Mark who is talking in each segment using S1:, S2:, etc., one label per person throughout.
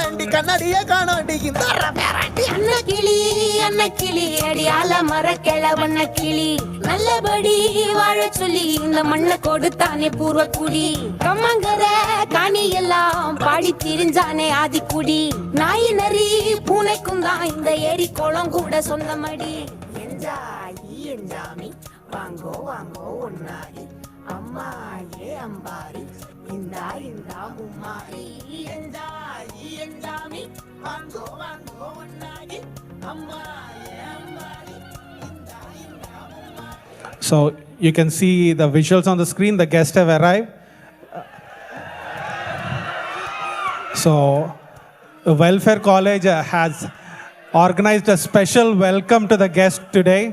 S1: பேராண்டி கண்ணாடியே காணாண்டி இந்த பேராண்டி
S2: அன்ன கிளி அடியால மரக்கிழவண்ண கிளி நல்லபடி வாழ சொல்லி இந்த மண்ணை கொடுத்தானே பூர்வ குடி கம்மங்கர காணி எல்லாம் பாடி திரிஞ்சானே ஆதிக்குடி நாய் நரி பூனைக்கும் தான் இந்த ஏரி குளம் கூட சொந்தமடி என்ஜாமி வாங்கோ வாங்கோ ஒன்னாரி அம்மா ஏ அம்பாரி இந்தா இந்தா மும்மாரி என்ஜாமி வாங்கோ வாங்கோ ஒன்னாரி அம்மா ஏ அம்பாரி இந்தா இந்தா மும்மாரி.
S3: So you can see the visuals on the screen. The guests have arrived. So the Welfare College has organized a special welcome to the guests today.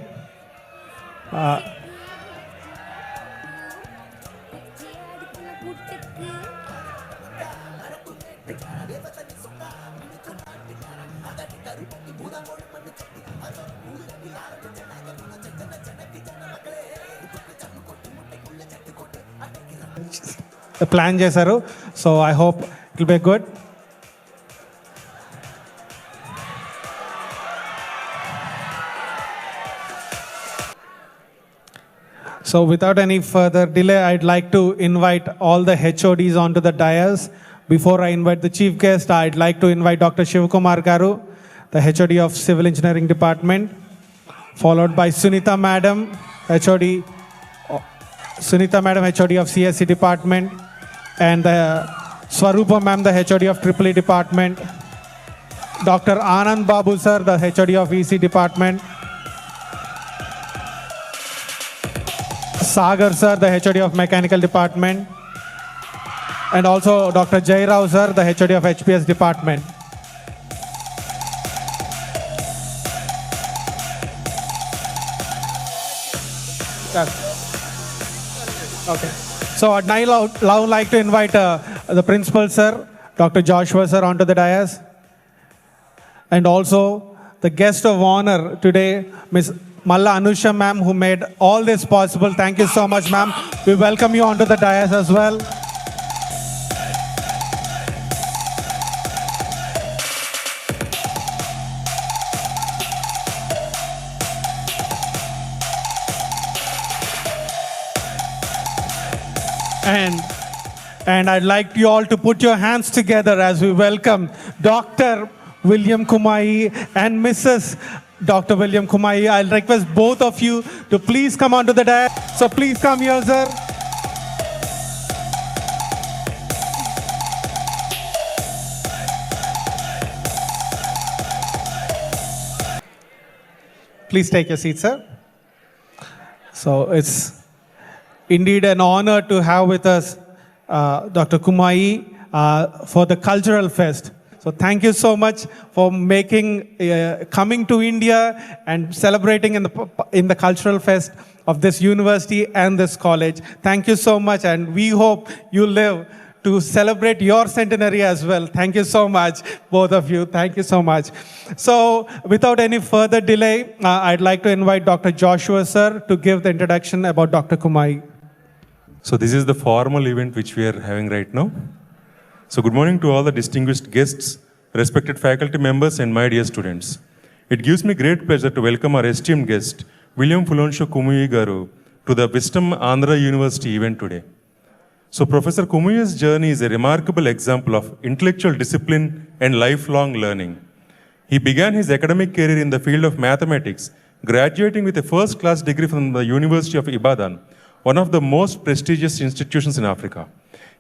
S3: The plan చేశారు. So I hope it will be good. So without any further delay, I'd like to invite all the HODs onto the dais. Before I invite the chief guest, I'd like to invite Dr. Shivakumar Garu, the HOD of Civil Engineering Department, followed by Sunita Madam, HOD of CSC Department, and Swarupa Ma'am, the HOD of EEE Department, Dr. Anand Babu Sir, the HOD of EC Department, Sagar Sir, the HOD of Mechanical Department, and also Dr. Jai Rao Sir, the HOD of HPS Department. Okay. So I'd now like to invite the principal sir, Dr. Joshua sir, onto the dais, and also the guest of honor today, Ms. Malla Anusha ma'am, who made all this possible. Thank you so much, ma'am. We welcome you onto the dais as well. And I'd like you all to put your hands together as we welcome Dr. William Kumuyi and Mrs. Dr. William Kumuyi. I'll request both of you to please come onto the dais. So please come here, sir. Please take your seat, sir. So it's indeed an honor to have with us Dr. Kumuyi for the Cultural Fest. So thank you so much for coming to India and celebrating in the Cultural Fest of this university and this college. Thank you so much, and we hope you live to celebrate your centenary as well. Thank you so much, both of you. Thank you so much. So without any further delay, I'd like to invite Dr. Joshua sir to give the introduction about Dr. Kumuyi.
S4: So this is the formal event which we are having right now. So good morning to all the distinguished guests, respected faculty members and my dear students. It gives me great pleasure to welcome our esteemed guest, William Fulonshu Kumuyi Garu, to the Wisdom Andhra University event today. So Professor Kumuyi's journey is a remarkable example of intellectual discipline and lifelong learning. He began his academic career in the field of mathematics, graduating with a first-class degree from the University of Ibadan, one of the most prestigious institutions in Africa.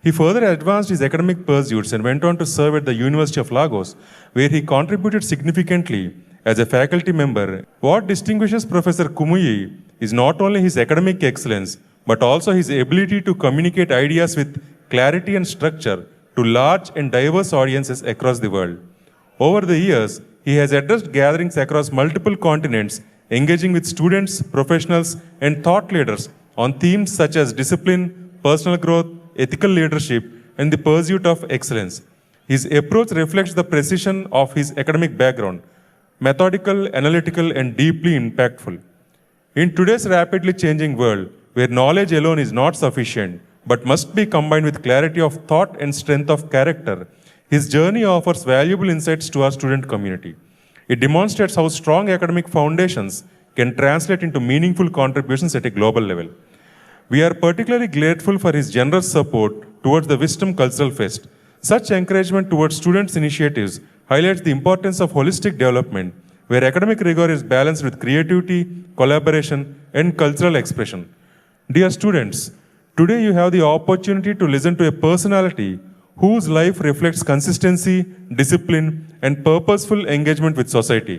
S4: He further advanced his academic pursuits and went on to serve at the University of Lagos, where he contributed significantly as a faculty member. What distinguishes Professor Kumuyi is not only his academic excellence, but also his ability to communicate ideas with clarity and structure to large and diverse audiences across the world. Over the years, he has addressed gatherings across multiple continents, engaging with students, professionals, and thought leaders on themes such as discipline, personal growth, ethical leadership, and the pursuit of excellence. His approach reflects the precision of his academic background, methodical, analytical, and deeply impactful. In today's rapidly changing world, where knowledge alone is not sufficient, but must be combined with clarity of thought and strength of character, His journey offers valuable insights to our student community. It demonstrates how strong academic foundations can translate into meaningful contributions at a global level. We are particularly grateful for his generous support towards the Wisdom Cultural Fest. Such encouragement towards students' initiatives highlights the importance of holistic development, where academic rigor is balanced with creativity, collaboration, and cultural expression. Dear students, today you have the opportunity to listen to a personality whose life reflects consistency, discipline, and purposeful engagement with society.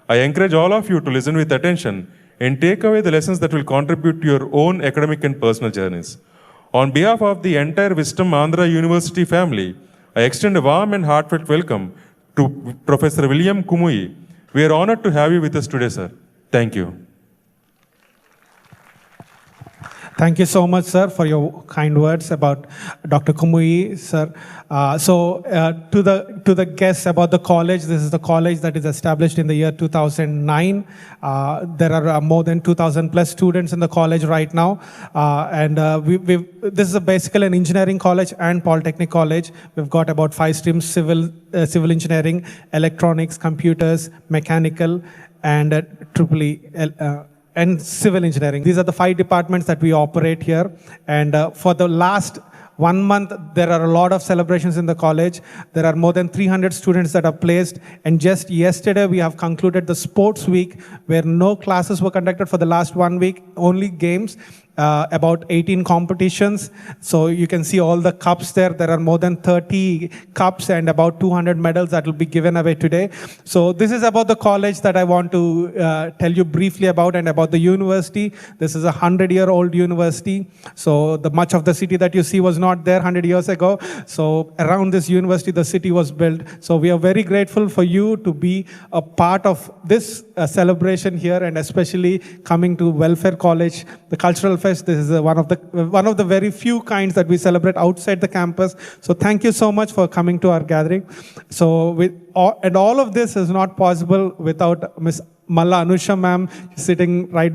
S4: I encourage all of you to listen with attention and take away the lessons that will contribute to your own academic and personal journeys. On behalf of the entire Wisdom Andhra University family, I extend a warm and heartfelt welcome to Professor William Kumuyi. We are honored to have you with us today, sir. Thank you.
S3: Thank you so much, sir, for your kind words about Dr. Kumuyi, sir. To the guests about the college, this is the college that is established in the year 2009. There are more than 2,000 plus students in the college right now. This is basically an engineering college and polytechnic college. We've got about 5 streams: civil engineering, electronics, computers, mechanical, and and civil engineering. These are the 5 departments that we operate here. And for the last 1 month, there are a lot of celebrations in the college. There are more than 300 students that are placed. And just yesterday, we have concluded the sports week, where no classes were conducted for the last 1 week, only games. About 18 competitions. So you can see all the cups there. There are more than 30 cups and about 200 medals that will be given away today. So this is about the college that I want to tell you briefly about, and about the university. This is a 100-year-old university. So much of the city that you see was not there 100 years ago. So around this university, the city was built. So we are very grateful for you to be a part of this celebration here, and especially coming to Welfare College, the Cultural Fest. This is one of the very few kinds that we celebrate outside the campus. So thank you so much for coming to our gathering. So and all of this is not possible without Miss Malla Anusha ma'am sitting right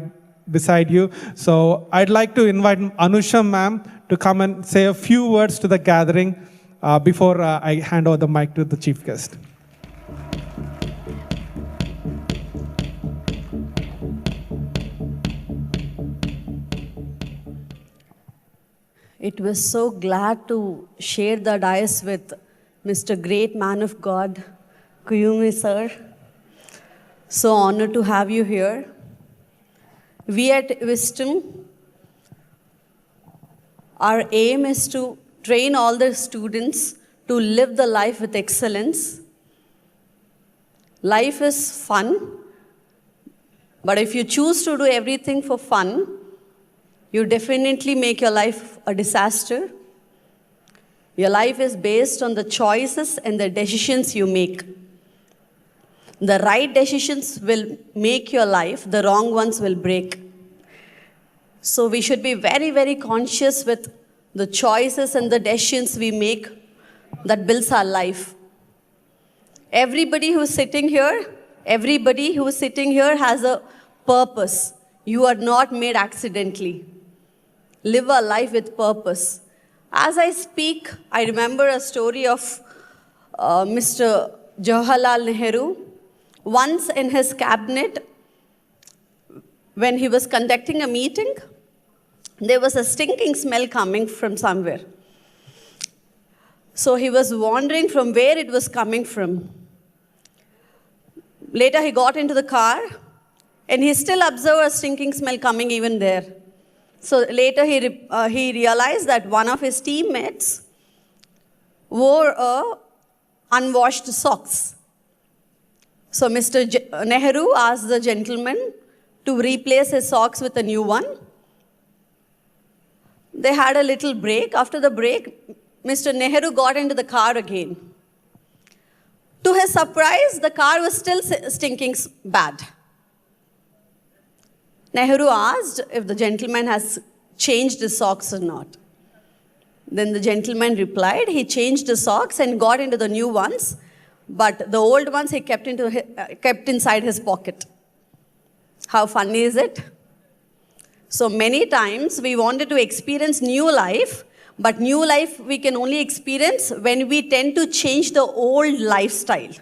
S3: beside you. So I'd like to invite Anusha ma'am to come and say a few words to the gathering before I hand over the mic to the chief guest.
S5: It was so glad to share the dais with Mr. Great Man of God, Kumuyi sir. So honored to have you here. We at Wisdom, our aim is to train all the students to live the life with excellence. Life is fun, but if you choose to do everything for fun, you definitely make your life a disaster. Your life is based on the choices and the decisions you make. The right decisions will make your life, the wrong ones will break. So we should be very, very conscious with the choices and the decisions we make that builds our life. Everybody who's sitting here has a purpose. You are not made accidentally. Live a life with purpose. As I speak, I remember a story of Mr. Jawaharlal Nehru. Once in his cabinet, when he was conducting a meeting, there was a stinking smell coming from somewhere. So he was wondering from where it was coming from. Later he got into the car, and he still observed a stinking smell coming even there. So later he realized that one of his teammates wore unwashed socks. So Mr. Nehru asked the gentleman to replace his socks with a new one. They had a little break. After the break, Mr. Nehru got into the car again. To his surprise, the car was still stinking bad. Nehru asked if the gentleman has changed his socks or not. Then the gentleman replied, he changed his socks and got into the new ones, but the old ones he kept inside his pocket. How funny is it? So many times we wanted to experience new life, But new life we can only experience when we tend to change the old lifestyle,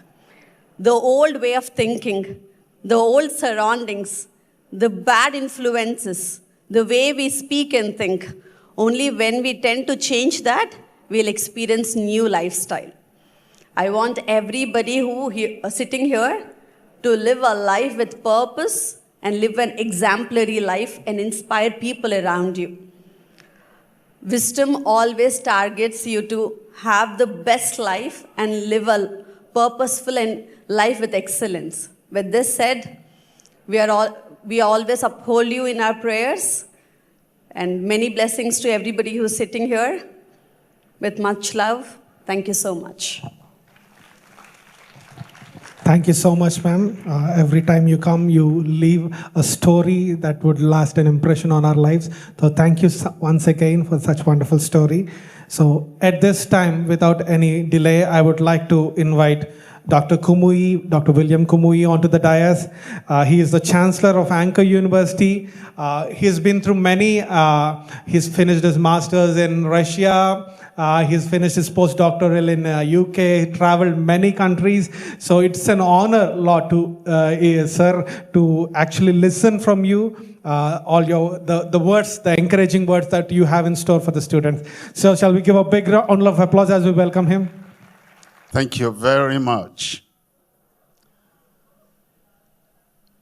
S5: the old way of thinking, the old surroundings, the bad influences, the way we speak and think. Only when we tend to change that, we'll experience new lifestyle. I want everybody who sitting here to live a life with purpose and live an exemplary life and inspire people around you. Wisdom always targets you to have the best life and live a purposeful and life with excellence. With this said, we always uphold you in our prayers, and many blessings to everybody who's sitting here. With much love, thank you so much.
S3: Thank you so much, ma'am. Every time you come, you leave a story that would last an impression on our lives. So thank you once again for such wonderful story. So at this time, without any delay, I would like to invite Dr. Kumuyi, Dr. William Kumuyi onto the dais. He is the Chancellor of Anchor University. He's been through many, he's finished his master's in Russia. He's finished his postdoctoral in UK, traveled many countries. So it's an honor, Lord, sir, to actually listen from you. All the words, the encouraging words that you have in store for the students. So shall we give a big round of applause as we welcome him?
S6: Thank you very much.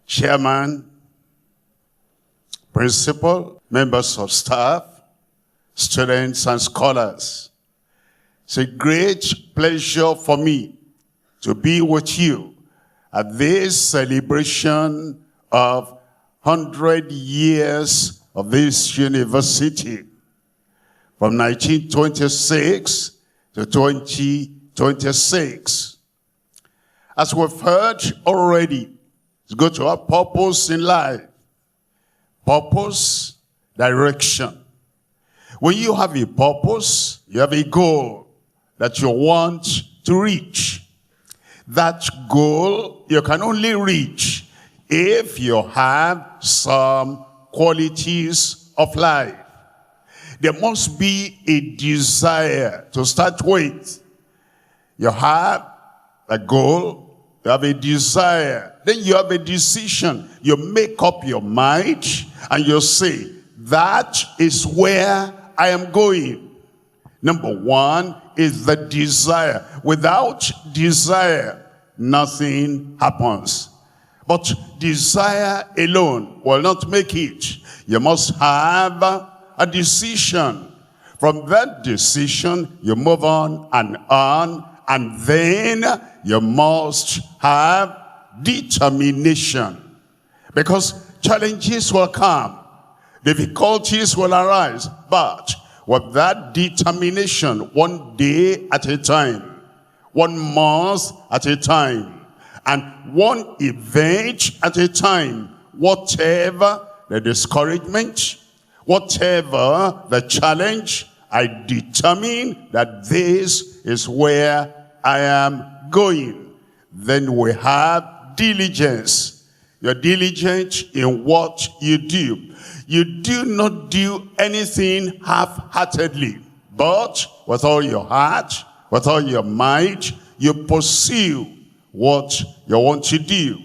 S6: Chairman, principal, members of staff, students and scholars. It's a great pleasure for me to be with you at this celebration of 100 years of this university, from 1926 to 2026. As we've heard already, it's good to have purpose in life. Purpose, direction. When you have a purpose, you have a goal that you want to reach. That goal you can only reach if you have some qualities of life. There must be a desire to start with. You have a goal, you have a desire, then you have a decision. You make up your mind and you say, that is where I am going. Number one is the desire. Without desire, nothing happens. But desire alone will not make it. You must have a decision. From that decision, you move on, and then you must have determination. Because challenges will come, difficulties will arise, but with that determination, one day at a time, 1 month at a time, and one event at a time, whatever the discouragement, whatever the challenge, I determine that this is where I am going. Then we have diligence. You're diligent in what you do. You do not do anything half-heartedly, but with all your heart, with all your might, you pursue what you want to do.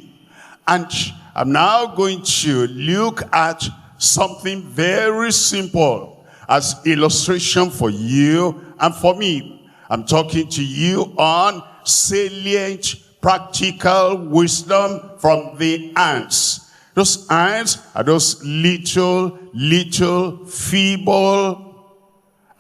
S6: And I'm now going to look at something very simple as illustration for you and for me. I'm talking to you on salient practical wisdom from the ants. Those ants are those little, feeble,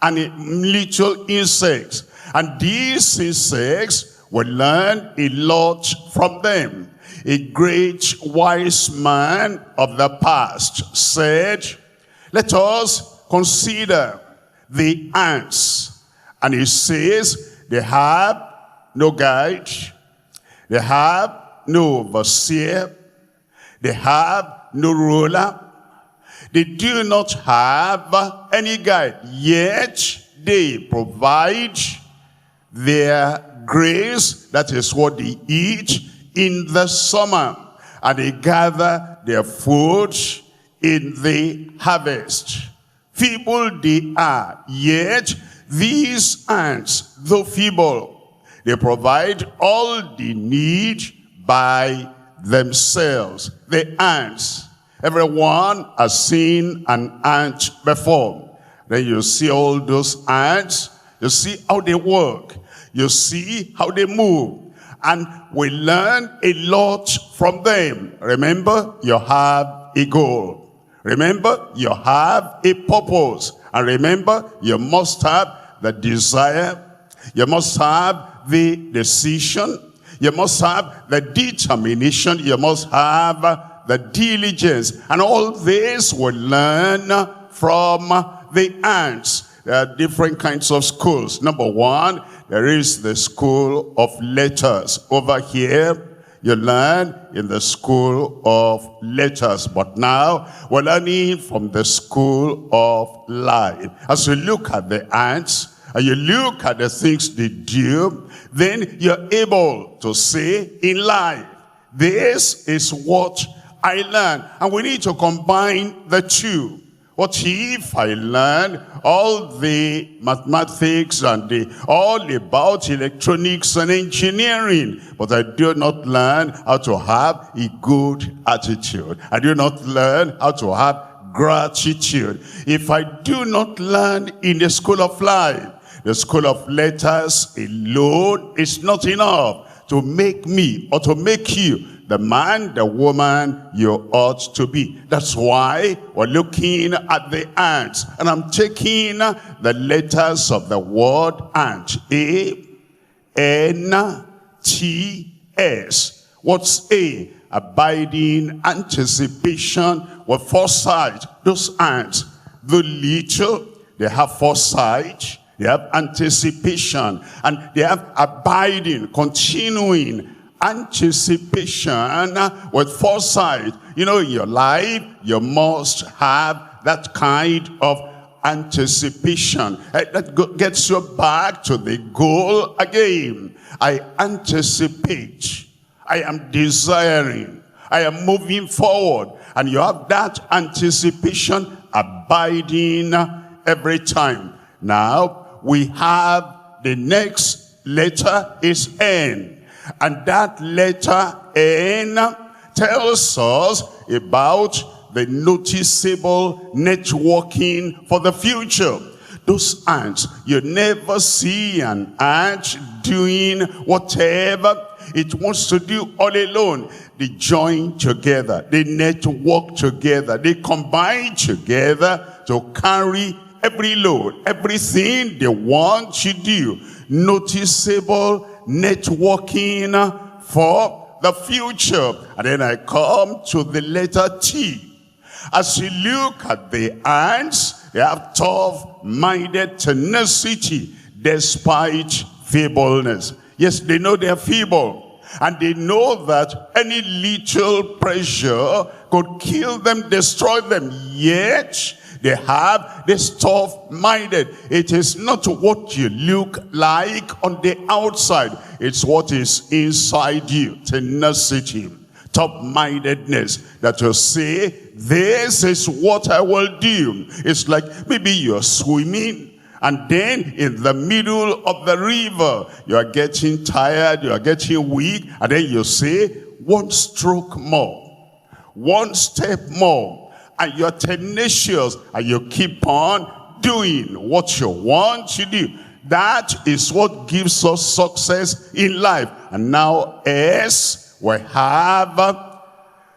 S6: and little insects. And these insects will learn a lot from them. A great wise man of the past said, let us consider the ants. And he says, they have no guide, they have no overseer, they have no ruler, they do not have any guide, yet they provide their grace, that is what they eat in the summer, and they gather their food in the harvest. feeble they are, yet these ants, though feeble, they provide all they need by themselves. The ants. Everyone has seen an ant before. Then you see all those ants. You see how they work. You see how they move. And we learn a lot from them. Remember, you have a goal. Remember, you have a purpose. And remember, you must have the desire. You must have the decision. You must have the determination. You must have the diligence. And all this we learn from the ants. There are different kinds of schools. Number one, there is the school of letters. Over here, you learn in the school of letters. But now, we're learning from the school of life. As you look at the ants, and you look at the things they do, then you're able to say in life, this is what I learned. And we need to combine the two. What if I learn all the mathematics and all about electronics and engineering, but I do not learn how to have a good attitude? I do not learn how to have gratitude. If I do not learn in the school of life, the school of letters alone is not enough to make me or to make you the man, the woman you ought to be. That's why we're looking at the ants. And I'm taking the letters of the word ant. A-N-T-S. What's A? Abiding, anticipation, with foresight. Those ants, the little, they have foresight. They have anticipation, and they have abiding, continuing anticipation with foresight. You know, in your life, you must have that kind of anticipation. That gets you back to the goal again. I anticipate. I am desiring. I am moving forward. And you have that anticipation abiding every time. Now, we have the next letter is N. And that letter N tells us about the noticeable networking for the future. Those ants, you never see an ant doing whatever it wants to do all alone. They join together, they network together, they combine together to carry every load, everything they want to do. Noticeable networking for the future. And then I come to the letter T. As you look at the ants, they have tough-minded tenacity despite feebleness. Yes, they know they're feeble. And they know that any little pressure could kill them, destroy them. Yet, they have this tough-minded. It is not what you look like on the outside. It's what is inside you. Tenacity, tough-mindedness, that you say, this is what I will do. It's like maybe you're swimming, and then in the middle of the river, you are getting tired, you are getting weak, and then you say, one stroke more, one step more. And you're tenacious, and you keep on doing what you want to do. That is what gives us success in life. And now, as we have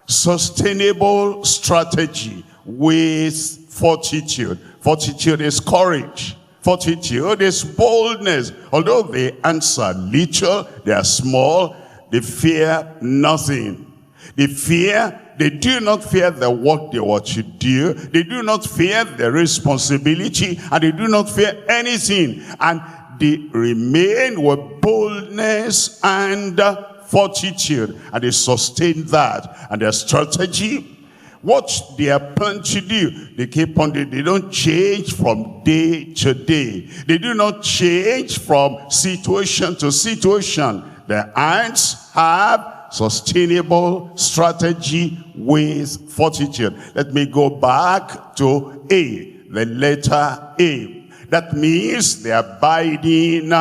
S6: sustainable strategy with fortitude. Fortitude is courage. Fortitude is boldness. Although the ants are little, they are small, they fear nothing. They do not fear the work they want to do. They do not fear the responsibility, and they do not fear anything. And they remain with boldness and fortitude, and they sustain that. And their strategy, what they are planning to do, they keep on doing. They don't change from day to day. They do not change from situation to situation. The ants have sustainable strategy with fortitude. Let me go back to A, the letter A. That means the abiding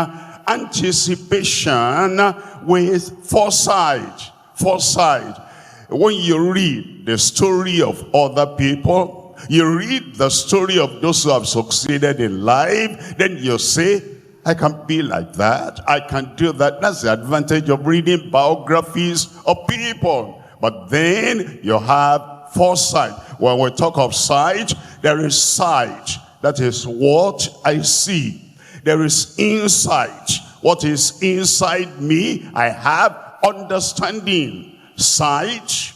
S6: anticipation with foresight. Foresight. When you read the story of other people, you read the story of those who have succeeded in life, then you say, I can be like that, I can do that. That's the advantage of reading biographies of people. But then you have foresight. When we talk of sight, there is sight. That is what I see. There is insight. What is inside me? I have understanding. Sight,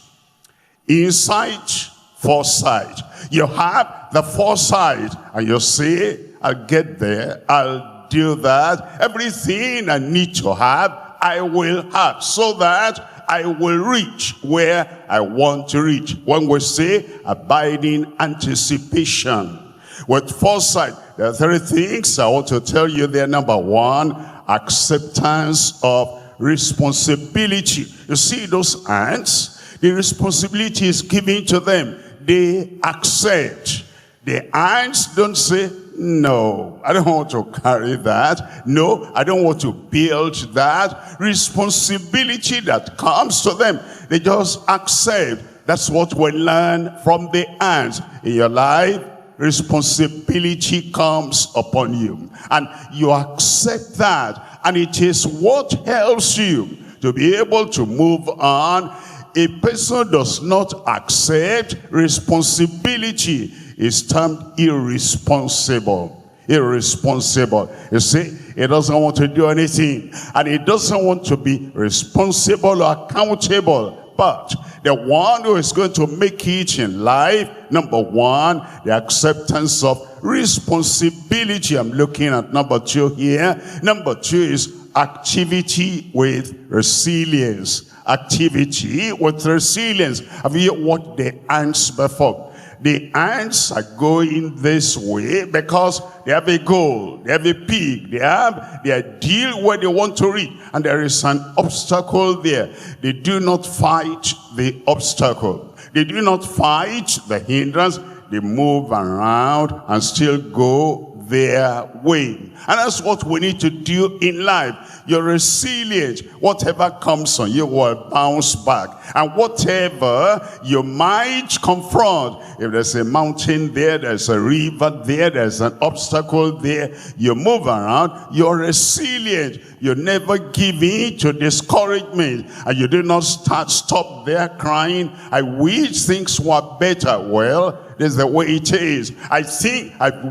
S6: insight, foresight. You have the foresight and you say, I'll get there, I'll do that. Everything I need to have, I will have, so that I will reach where I want to reach. When we say abiding anticipation with foresight, there are 3 things I want to tell you there. Number 1, acceptance of responsibility. You see those ants, the responsibility is given to them. They accept. The ants don't say, no, I don't want to carry that. No, I don't want to build that. Responsibility that comes to them, they just accept. That's what we learn from the ants. In your life, responsibility comes upon you, and you accept that. And it is what helps you to be able to move on. A person does not accept responsibility is termed irresponsible. Irresponsible. You see, he doesn't want to do anything, and he doesn't want to be responsible or accountable. But the one who is going to make it in life, number 1, the acceptance of responsibility. I'm looking at number 2 here. Number 2 is activity with resilience. Activity with resilience. Have you watched the ants before? The ants are going this way because they have a goal, they have a peak, they have their deal where they want to reach, and there is an obstacle there. They do not fight the obstacle. They do not fight the hindrance. They move around and still go their way. And that's what we need to do in life. You're resilient. Whatever comes on you will bounce back. And whatever you might confront, if there's a mountain there, there's a river there, there's an obstacle there, you move around, you're resilient. You never give in to discouragement, and you do not stop there crying, I wish things were better. Well, this is the way it is. I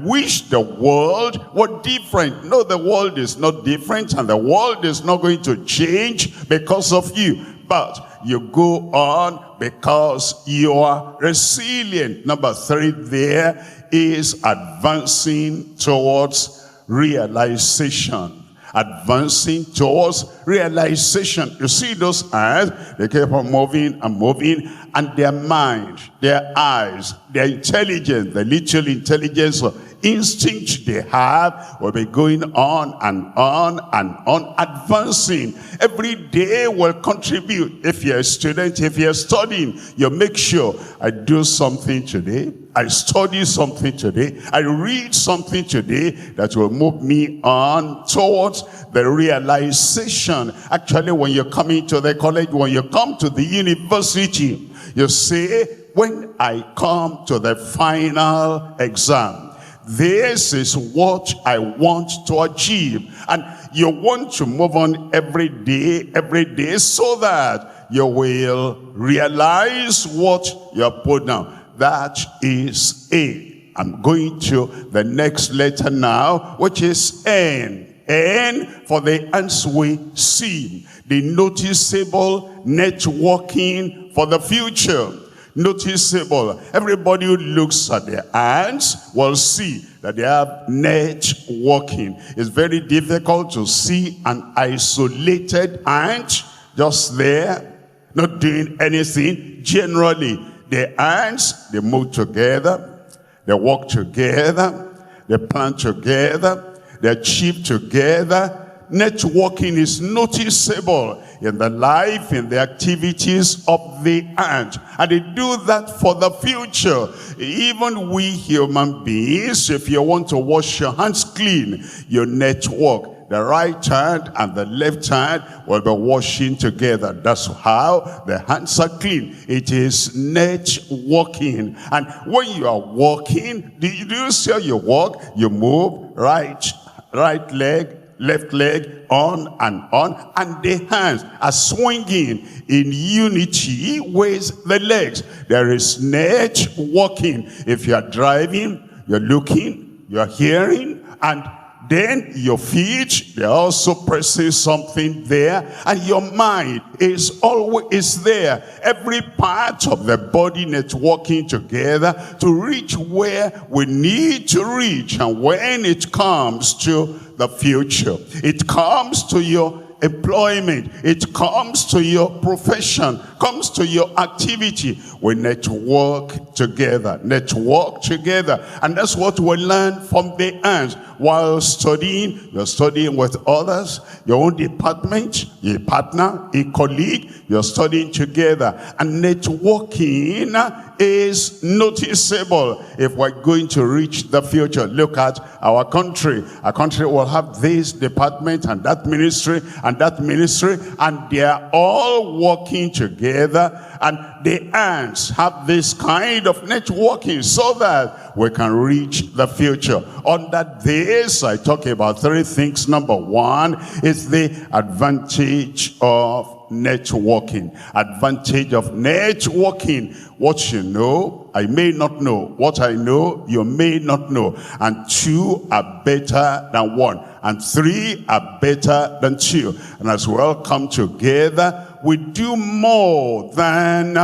S6: wish the world were different. No, the world is not different, and the world is not going to change because of you. But you go on because you are resilient. Number 3 there is advancing towards realization. Advancing towards realization. You see those eyes, they keep on moving and moving, and their mind, their eyes, their intelligence, the little intelligence or instinct they have will be going on and on and on, advancing. Every day will contribute. If you're a student, if you're studying, you make sure I do something today, I study something today, I read something today that will move me on towards the realization. Actually, when you're coming to the college, when you come to the university, you say, when I come to the final exam, this is what I want to achieve. And you want to move on every day, so that you will realize what you have put down. That is A. I'm going to the next letter now, which is N. N for the ants we see. The noticeable networking for the future. Noticeable. Everybody who looks at the ants will see that they have networking. It's very difficult to see an isolated ant just there, not doing anything. Generally, the ants, they move together, they work together, they plant together, they achieve together. Networking is noticeable. in the life, in the activities of the hand. And they do that for the future. Even we human beings, if you want to wash your hands clean, you network. The right hand and the left hand will be washing together. That's how the hands are clean. It is networking. And when you are walking, do you see how you walk? You move right leg, left leg, on, and the hands are swinging in unity with the legs. There is networking. If you are driving, you're looking, you're hearing, and then your feet, they're also pressing something there, and your mind is always there. Every part of the body networking together to reach where we need to reach. And when it comes to the future, it comes to your employment, it comes to your profession, comes to your activity, we network together. And that's what we learn from the hands. While studying, you're studying with others, your own department, a partner, a colleague, you're studying together. And networking is noticeable if we're going to reach the future. Look at our country. Our country will have this department and that ministry, and they're all working together. And the ants have this kind of networking so that we can reach the future. Under this, I talk about three things. Number one is the advantage of networking. Advantage of networking. What you know, I may not know. What I know, you may not know. And two are better than one. And three are better than two. And as we all come together, we do more than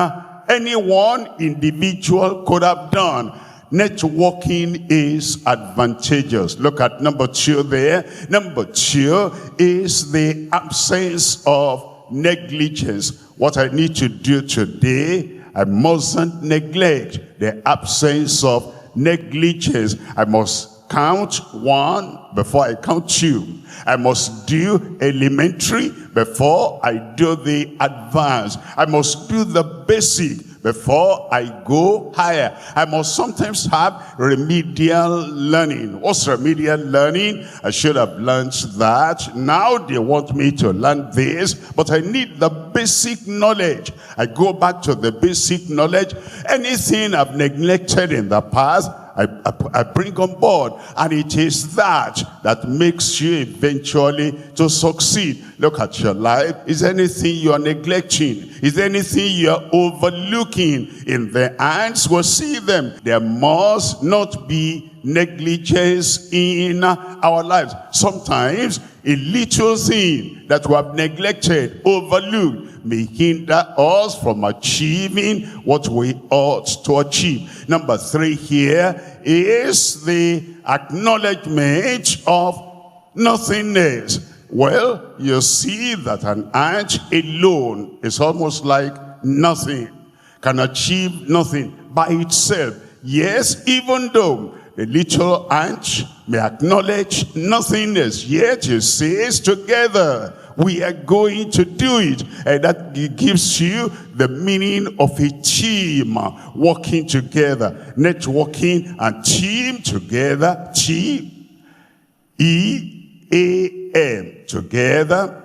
S6: any one individual could have done. Networking is advantageous. Look at number two there. Number two is the absence of negligence. What I need to do today, I mustn't neglect. The absence of negligence. I must count one before I count two. I must do elementary before I do the advanced. I must do the basic before I go higher. I must sometimes have remedial learning. What's remedial learning? I should have learned that. Now they want me to learn this, but I need the basic knowledge. I go back to the basic knowledge. Anything I've neglected in the past, I bring on board, and it is that makes you eventually to succeed. Look at your life. Is there anything you are neglecting? Is there anything you are overlooking? In the hands, we'll see them. There must not be negligence in our lives. Sometimes a little thing that we have neglected, overlooked, may hinder us from achieving what we ought to achieve. Number three here is the acknowledgement of nothingness. Well, you see that an ant alone is almost like nothing, can achieve nothing by itself. Yes, even though the little ant may acknowledge nothingness, yet it says together, we are going to do it. And that gives you the meaning of a team working together. Networking and team together. T-E-A-M. Together.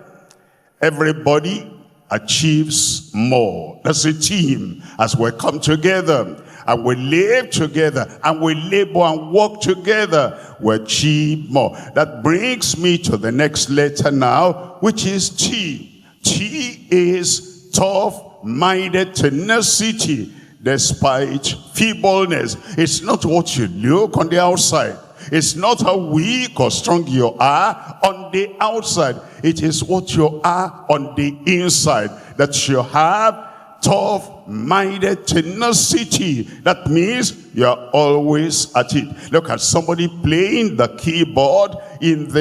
S6: Everybody achieves more. That's a team. As we come together and we live together and we labor and work together, we achieve more. That brings me to the next letter now, which is T. T is tough-minded tenacity despite feebleness. It's not what you look on the outside. It's not how weak or strong you are on the outside. It is what you are on the inside, that you have tough-minded tenacity. That means you're always at it. Look at somebody playing the keyboard in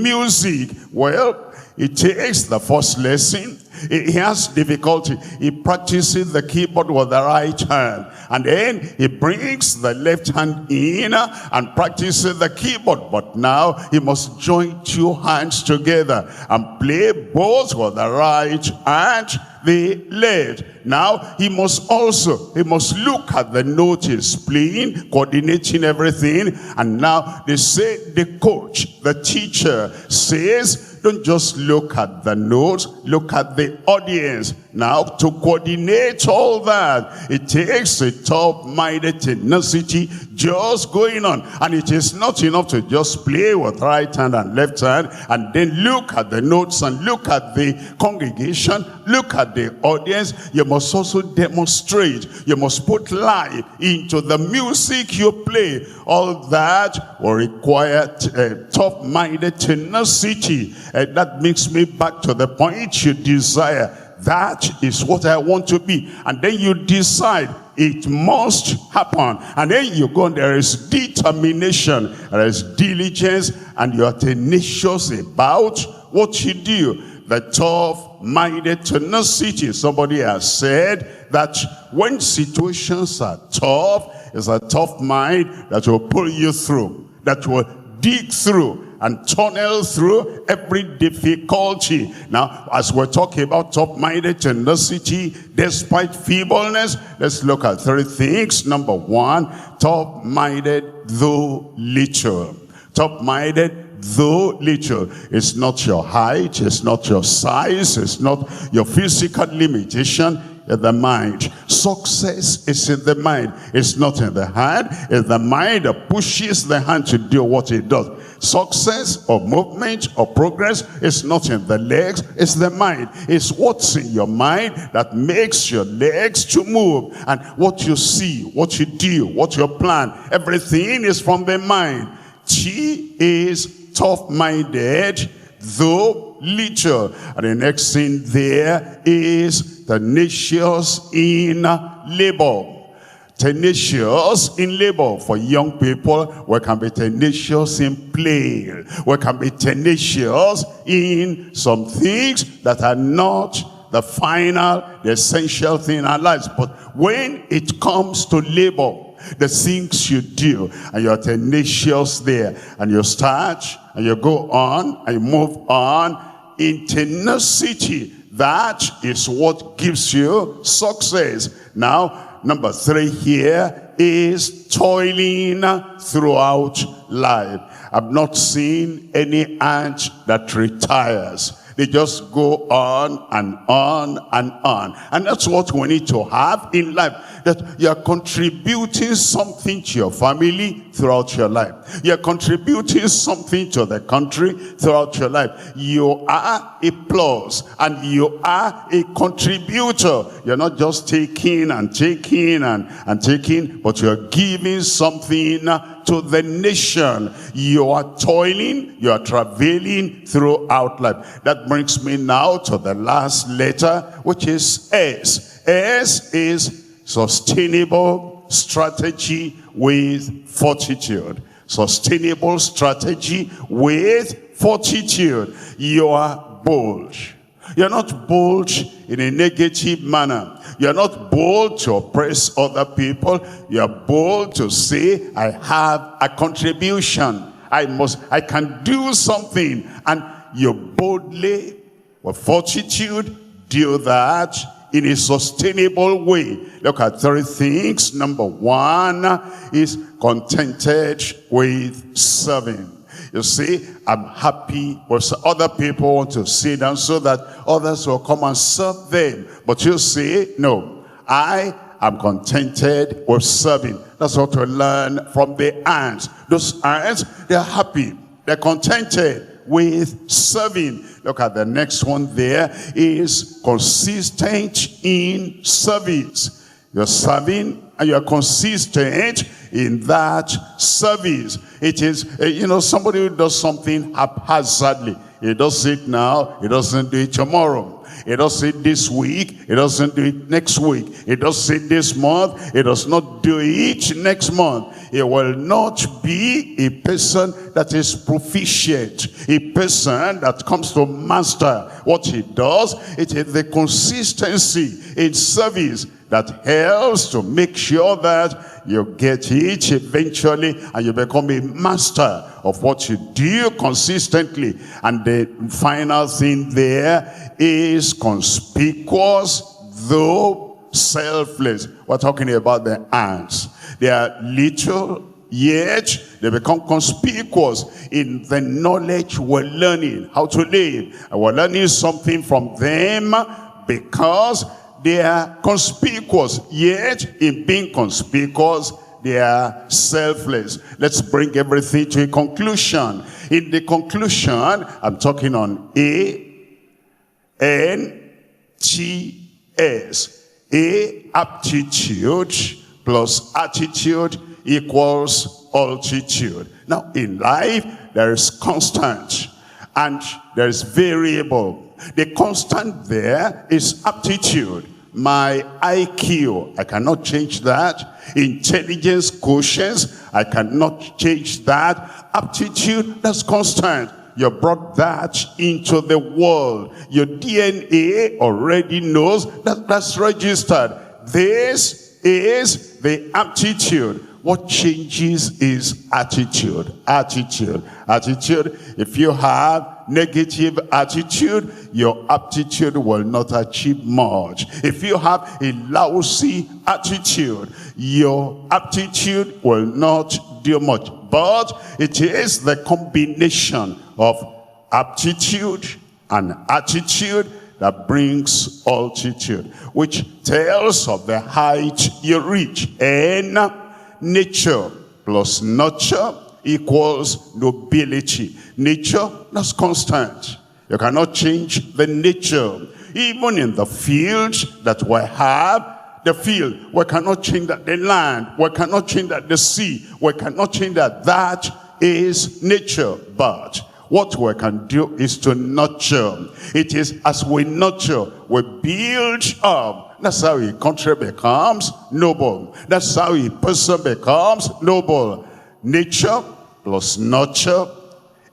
S6: music. Well, it takes the first lesson, He has difficulty. He practices the keyboard with the right hand. And then he brings the left hand in and practices the keyboard. But now he must join two hands together and play both with the right and the left. Now he must look at the note he's playing, coordinating everything. And now they say the coach, the teacher says, don't just look at the notes, look at the audience. Now to coordinate all that, it takes a top-minded tenacity just going on. And it is not enough to just play with right hand and left hand and then look at the notes and look at the congregation, look at the audience. You must also demonstrate. You must put life into the music you play. All that will require top-minded tenacity. And that brings me back to the point you desire. That is what I want to be. And then you decide it must happen. And then you go, there is determination, there is diligence, and you are tenacious about what you do. The tough-minded tenacity. Somebody has said that when situations are tough, it's a tough mind that will pull you through, that will dig through and tunnel through every difficulty. Now, as we're talking about top-minded tenacity, despite feebleness, let's look at three things. Number one, top-minded though little. Top-minded though little. It's not your height, it's not your size, it's not your physical limitation. In the mind. Success is in the mind. It's not in the hand. It's the mind that pushes the hand to do what it does. Success or movement or progress is not in the legs. It's the mind. It's what's in your mind that makes your legs to move. And what you see, what you do, what you plan, everything is from the mind. She is tough-minded, though little. And the next thing there is tenacious in labor. Tenacious in labor. For young people, we can be tenacious in play. We can be tenacious in some things that are not the final, the essential thing in our lives. But when it comes to labor, the things you do, and you're tenacious there, and you start, and you go on, and you move on, in tenacity, that is what gives you success. Now, number three here is toiling throughout life. I've not seen any ant that retires. They just go on and on and on. And that's what we need to have in life. That you're contributing something to your family throughout your life. You're contributing something to the country throughout your life. You are a plus and you are a contributor. You're not just taking and taking and taking, but you're giving something to the nation. You are toiling, you are travailing throughout life. That brings me now to the last letter, which is S. S is sustainable strategy with fortitude. Sustainable strategy with fortitude. You are bold. You're not bold in a negative manner. You're not bold to oppress other people. You're bold to say, I have a contribution. I can do something. And you boldly, with fortitude, do that in a sustainable way. Look at three things. Number one is contented with serving. You see, I'm happy with other people want to sit down so that others will come and serve them. But you say, no, I am contented with serving. That's what we learn from the ants. Those ants, they're happy. They're contented with serving. Look at the next one there is consistent in service. You're serving and you're consistent in that service. It is, somebody who does something haphazardly. He does it now, he doesn't do it tomorrow. It does it this week. It doesn't do it next week. It does it this month. It does not do it next month. It will not be a person that is proficient, a person that comes to master what he does. It is the consistency in service that helps to make sure that you get it eventually and you become a master of what you do consistently. And the final thing there is conspicuous though selfless. We're talking about the ants. They are little, yet they become conspicuous in the knowledge we're learning how to live. And we're learning something from them because they are conspicuous, yet in being conspicuous, they are selfless. Let's bring everything to a conclusion. In the conclusion, I'm talking on A-N-T-S. A, aptitude plus attitude equals altitude. Now, in life, there is constant and there is variable. The constant there is aptitude. My IQ, I cannot change that. Intelligence quotient, I cannot change that. Aptitude, that's constant. You brought that into the world. Your DNA already knows that that's registered. This is the aptitude. What changes is attitude. Attitude. If you have negative attitude, your aptitude will not achieve much. If you have a lousy attitude, your aptitude will not do much. But it is the combination of aptitude and attitude that brings altitude, which tells of the height you reach. And nature plus nurture equals nobility. Nature, that's constant. You cannot change the nature. Even in the field that we have, the field, we cannot change that. The land, we cannot change that. The sea, we cannot change that. That is nature. But what we can do is to nurture. It is as we nurture, we build up. That's how a country becomes noble. That's how a person becomes noble. Nature plus nurture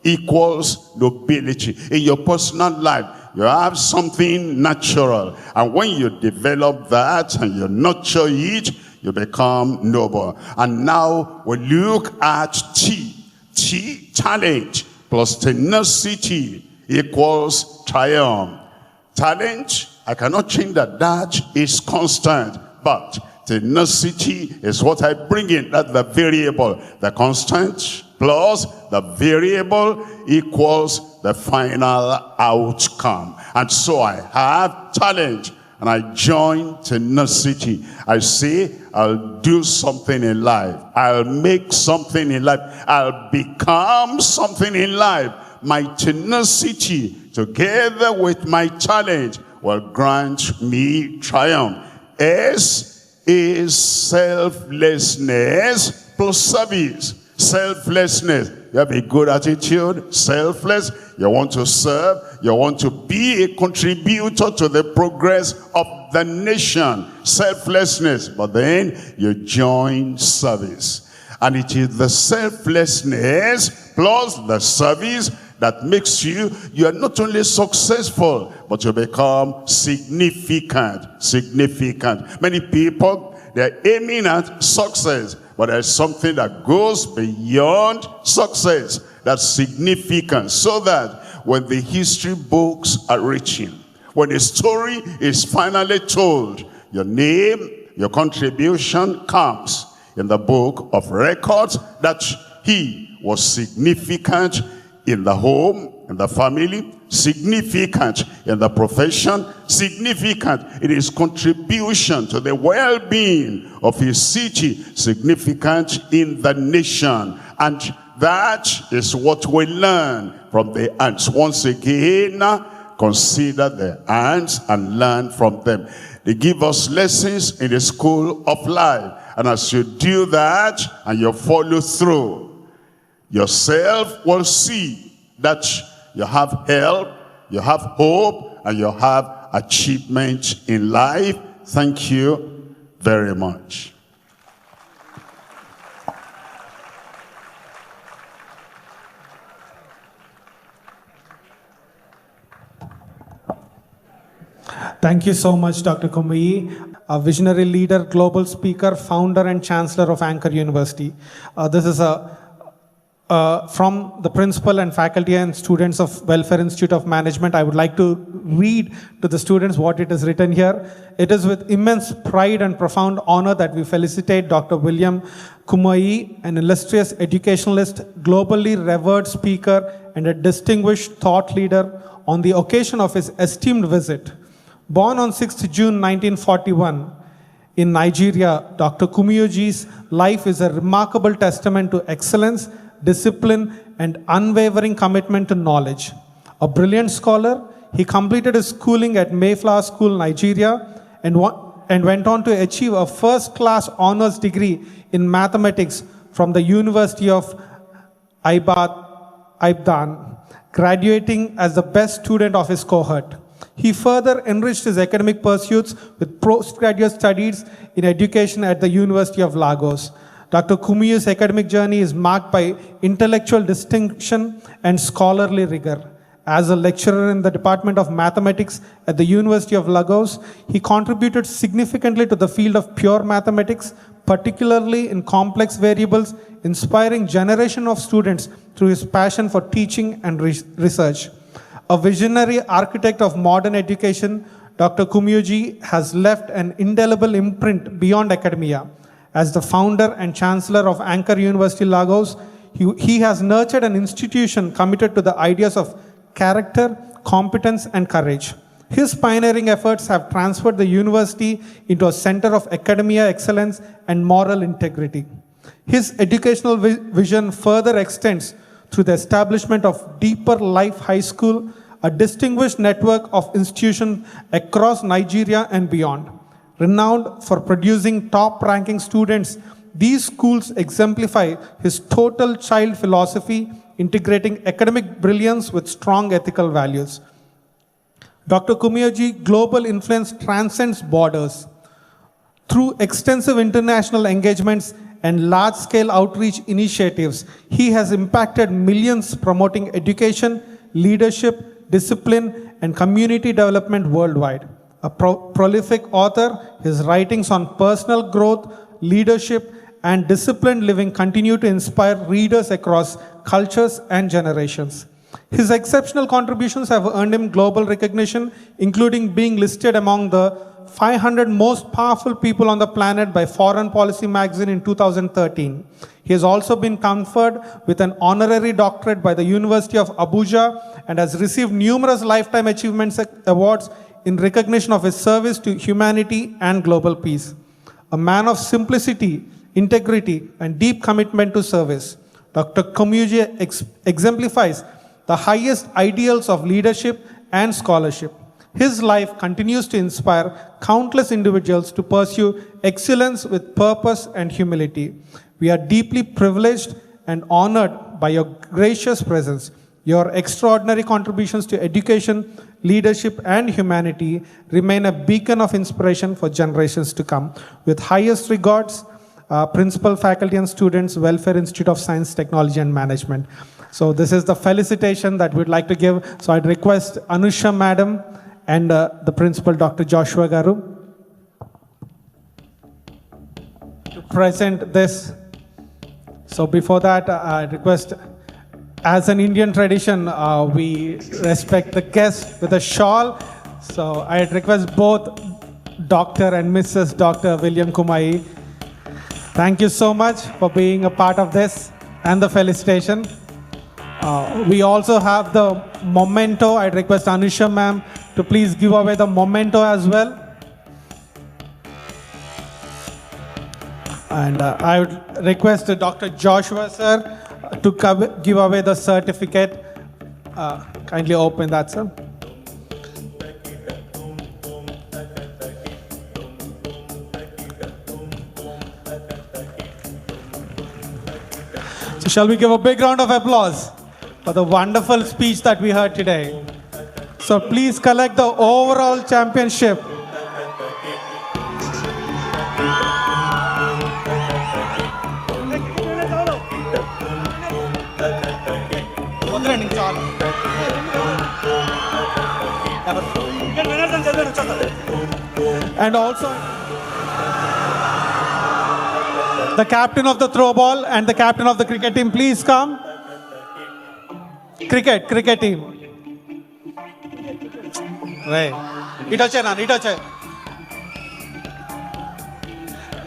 S6: equals nobility. In your personal life, you have something natural. And when you develop that and you nurture it, you become noble. And now we look at T. T, talent plus tenacity equals triumph. Talent, I cannot change that. That is constant. But tenacity is what I bring in. That's the variable. The constant plus the variable equals the final outcome. And so I have talent and I join tenacity. I say, I'll do something in life. I'll make something in life. I'll become something in life. My tenacity together with my talent will grant me triumph. S is selflessness plus service. Selflessness. You have a good attitude, selfless. You want to serve. You want to be a contributor to the progress of the nation. Selflessness. But then you join service. And it is the selflessness plus the service that makes you are not only successful, but you become significant. Significant. Many people, they're aiming at success, but there's something that goes beyond success. That's significant. So that when the history books are written, when a story is finally told, your name, your contribution comes in the book of records that he was significant in the home, in the family, significant in the profession, significant in his contribution to the well-being of his city, significant in the nation. And that is what we learn from the ants. Once again, consider the ants and learn from them. They give us lessons in the school of life. And as you do that and you follow through, yourself will see that you have help, you have hope, and you have achievement in life. Thank you very much.
S3: Thank you so much, Dr. Kumuyi, a visionary leader, global speaker, founder and chancellor of Anchor University. This is from the principal and faculty and students of Welfare Institute of Management. I would like to read to the students what it is written here. It is with immense pride and profound honor that we felicitate Dr. William Kumuyi, an illustrious educationalist, globally revered speaker, and a distinguished thought leader on the occasion of his esteemed visit. Born on 6th June 1941 in Nigeria, Dr. Kumuyuji's life is a remarkable testament to excellence, discipline, and unwavering commitment to knowledge. A brilliant scholar, he completed his schooling at Mayflower School, Nigeria, and went on to achieve a first-class honors degree in mathematics from the University of Ibadan, graduating as the best student of his cohort. He further enriched his academic pursuits with postgraduate studies in education at the University of Lagos. Dr. Kumuyu's academic journey is marked by intellectual distinction and scholarly rigor. As a lecturer in the Department of Mathematics at the University of Lagos, he contributed significantly to the field of pure mathematics, particularly in complex variables, inspiring generation of students through his passion for teaching and research. A visionary architect of modern education, Dr. Kumuyi has left an indelible imprint beyond academia. As the founder and chancellor of Anchor University Lagos, he has nurtured an institution committed to the ideas of character, competence, and courage. His pioneering efforts have transferred the university into a center of academia excellence and moral integrity. His educational vision further extends through the establishment of Deeper Life High School, a distinguished network of institutions across Nigeria and beyond. Renowned for producing top-ranking students, these schools exemplify his total child philosophy, integrating academic brilliance with strong ethical values. Dr. Kumuyuji's global influence transcends borders. Through extensive international engagements and large-scale outreach initiatives, he has impacted millions promoting education, leadership, discipline, and community development worldwide. A prolific author, his writings on personal growth, leadership, and disciplined living continue to inspire readers across cultures and generations. His exceptional contributions have earned him global recognition, including being listed among the 500 most powerful people on the planet by Foreign Policy magazine in 2013. He has also been conferred with an honorary doctorate by the University of Abuja and has received numerous lifetime achievements awards in recognition of his service to humanity and global peace. A man of simplicity, integrity, and deep commitment to service, Dr. Kumuyi exemplifies the highest ideals of leadership and scholarship. His life continues to inspire countless individuals to pursue excellence with purpose and humility. We are deeply privileged and honored by your gracious presence. Your extraordinary contributions to education, leadership, and humanity remain a beacon of inspiration for generations to come. With highest regards, Principal, Faculty, and Students, Welfare Institute of Science, Technology, and Management. So this is the felicitation that we'd like to give. So I'd request Anusha Madam and the Principal, Dr. Joshua Garu, to present this. So before that, I request, as an Indian tradition, we respect the guest with a shawl. So I'd request both Dr. and Mrs. Dr. William Kumuyi. Thank you so much for being a part of this and the felicitation. We also have the memento. I'd request Anusha ma'am to please give away the memento as well. And I would request Dr. Joshua sir to give away the certificate. Kindly open that, sir. So shall we give a big round of applause for the wonderful speech that we heard today? So please collect the overall championship. And also the captain of the throw ball and the captain of the cricket team, please come. Cricket team. Right.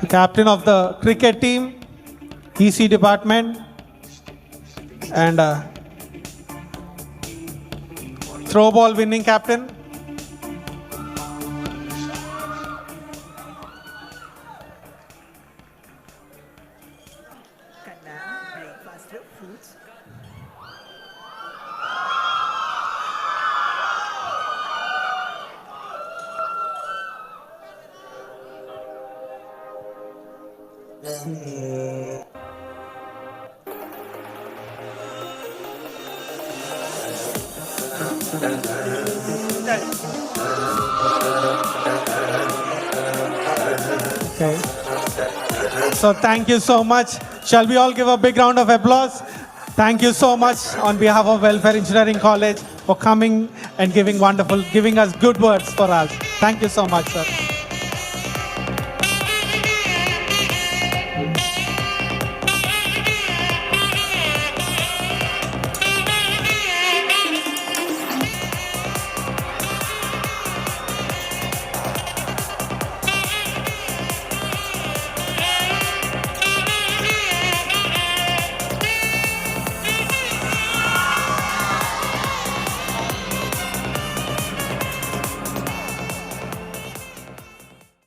S3: Captain of the cricket team, EC department, and throw ball winning captain. Okay. So thank you so much. Shall we all give a big round of applause? Thank you so much on behalf of Welfare Engineering College for coming and giving us good words for us. Thank you so much, sir.